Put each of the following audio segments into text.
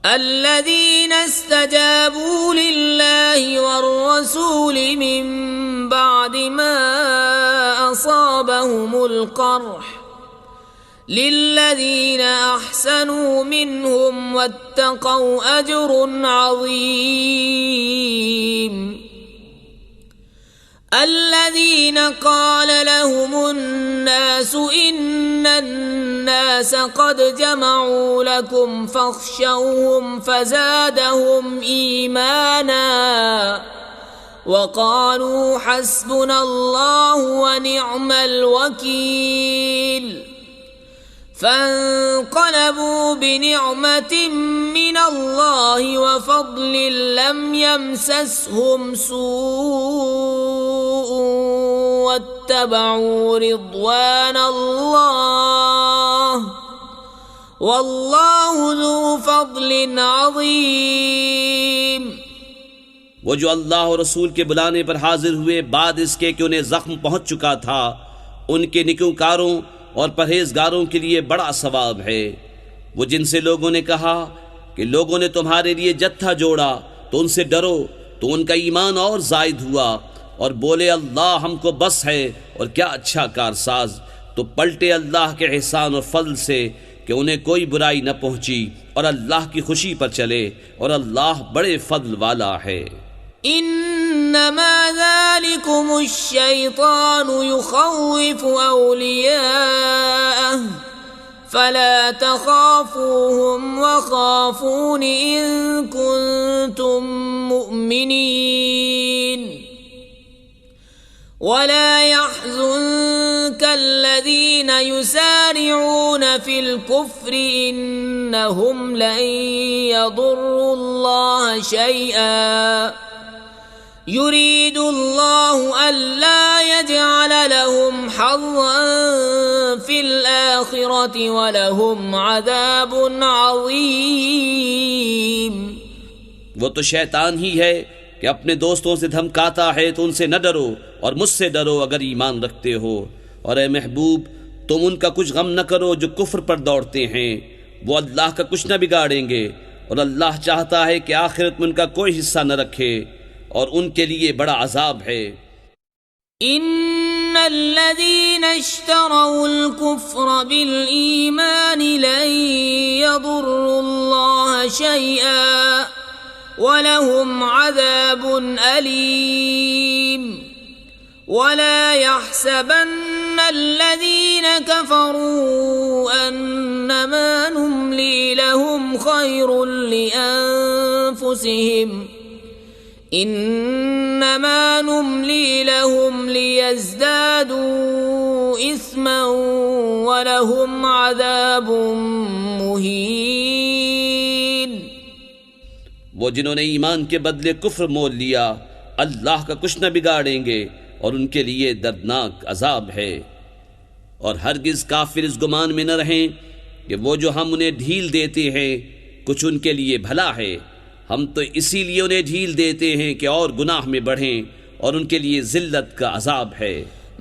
الذين استجابوا لله والرسول من بعد ما أصابهم القرح للذين أحسنوا منهم واتقوا أجر عظيم الذين قال لهم الناس إن الناس قد جمعوا لكم فاخشوهم فزادهم إيمانا وقالوا حسبنا الله ونعم الوكيل فانقلبوا بنعمة من الله وفضل لم يمسسهم سوء واتبعوا رضوان الله والله ذو فضل عظيم۔ وہ جو اللہ اور رسول کے بلانے پر حاضر ہوئے بعد اس کے کہ انہیں زخم پہنچ چکا تھا، ان کے نیکوکاروں اور پرہیزگاروں کے لیے بڑا ثواب ہے۔ وہ جن سے لوگوں نے کہا کہ لوگوں نے تمہارے لیے جتھا جوڑا تو ان سے ڈرو، تو ان کا ایمان اور زائد ہوا اور بولے اللہ ہم کو بس ہے اور کیا اچھا کارساز، تو پلٹے اللہ کے احسان اور فضل سے کہ انہیں کوئی برائی نہ پہنچی اور اللہ کی خوشی پر چلے، اور اللہ بڑے فضل والا ہے۔ انما ذلكم الشيطان يخوف اولياءه فلا تخافوهم وخافون ان كنتم مؤمنين ولا يحزنك الذين يسارعون في الكفر انهم لن يضروا الله شيئا يريد الله ألا يجعل لهم حظا في الآخرة ولهم عذاب عظيم۔ وہ تو شیطان ہی ہے کہ اپنے دوستوں سے دھمکاتا ہے، تو ان سے نہ ڈرو اور مجھ سے ڈرو اگر ایمان رکھتے ہو، اور اے محبوب تم ان کا کچھ غم نہ کرو جو کفر پر دوڑتے ہیں، وہ اللہ کا کچھ نہ بگاڑیں گے، اور اللہ چاہتا ہے کہ آخرت میں ان کا کوئی حصہ نہ رکھے، اور ان کے لیے بڑا عذاب ہے۔ ان الذين اشتروا الكفر بالإيمان لن يضروا الله شيئا ولهم عذاب أليم ولا يحسبن الذين كفروا أنما نملي لهم خير لأنفسهم انما نملی لهم لیزدادوا اثما ولهم عذاب مہین۔ وہ جنہوں نے ایمان کے بدلے کفر مول لیا اللہ کا کچھ نہ بگاڑیں گے اور ان کے لیے دردناک عذاب ہے۔ اور ہرگز کافر اس گمان میں نہ رہیں کہ وہ جو ہم انہیں ڈھیل دیتے ہیں کچھ ان کے لیے بھلا ہے، ہم تو اسی لیے انہیں ڈھیل دیتے ہیں کہ اور گناہ میں بڑھیں، اور ان کے لیے ذلت کا عذاب ہے۔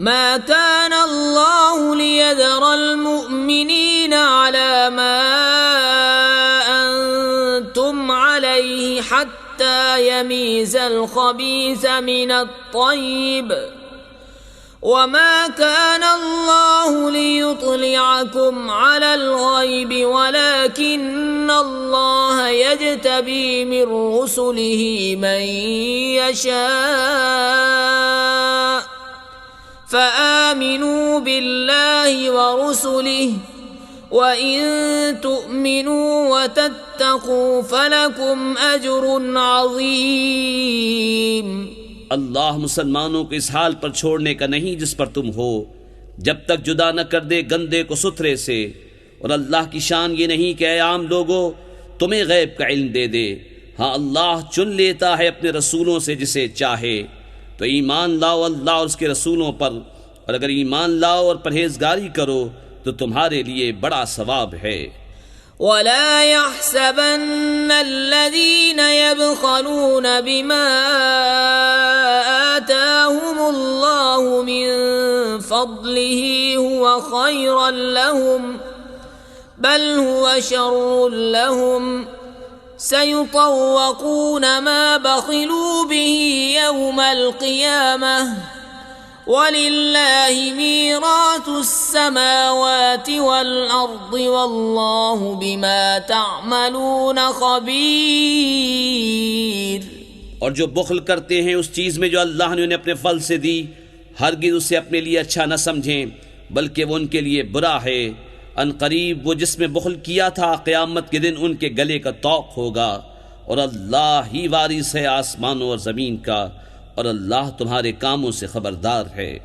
ما كان الله ليذر المؤمنين على ما أنتم عليه حتى يميز الخبيث من الطيب وما كان الله ليطلعكم على الغيب ولكن الله يجتبي من رسله من يشاء فآمنوا بالله ورسله وإن تؤمنوا وتتقوا فلكم أجر عظيم۔ اللہ مسلمانوں کو اس حال پر چھوڑنے کا نہیں جس پر تم ہو، جب تک جدا نہ کر دے گندے کو ستھرے سے، اور اللہ کی شان یہ نہیں کہ اے عام لوگو تمہیں غیب کا علم دے دے، ہاں اللہ چن لیتا ہے اپنے رسولوں سے جسے چاہے۔ تو ایمان لاؤ اللہ اور اس کے رسولوں پر، اور اگر ایمان لاؤ اور پرہیزگاری کرو تو تمہارے لیے بڑا ثواب ہے۔ ولا يحسبن الذين يبخلون بما آتاهم الله من فضله هو خيرا لهم بل هو شر لهم سيطوقون ما بخلوا به يوم القيامة وَلِلَّهِ مِيرَاثُ السَّمَاوَاتِ وَالْأَرْضِ وَاللَّهُ بِمَا تَعْمَلُونَ خَبِيرٌ۔ اور جو بخل کرتے ہیں اس چیز میں جو اللہ نے انہیں اپنے فضل سے دی، ہرگز اسے اپنے لیے اچھا نہ سمجھیں، بلکہ وہ ان کے لیے برا ہے۔ ان قریب وہ جس میں بخل کیا تھا قیامت کے دن ان کے گلے کا طوق ہوگا، اور اللہ ہی وارث ہے آسمانوں اور زمین کا، اور اللہ تمہارے کاموں سے خبردار ہے۔